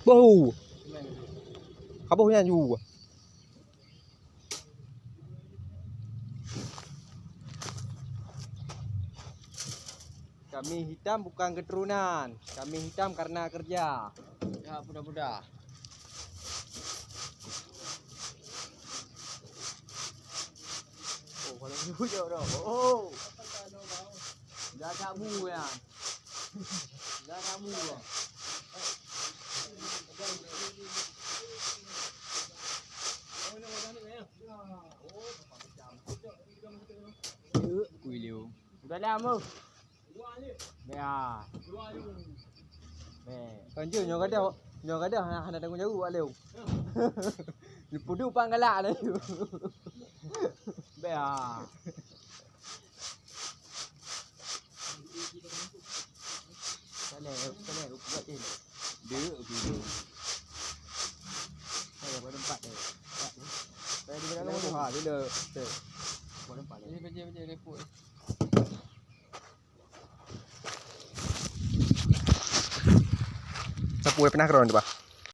Bau. Kabuhnya juga. Kami hitam bukan keturunan. Kami hitam karena kerja. Ya, mudah-mudah. Oh, kalau dulu dah. Oh. Dah kamu ya. Dah kamu. Ui liu. Udah lama. Ya. Kanjur nyo kada hana tanggung jauh liu. Pudu panggalak dah tu. Bea. Kale buat ni. Dia video. Saya buat tempat dia. Saya di mana tu ha dia tu. Buat tempat dia. Ini beje repot. Sapu pernah keron tu bah.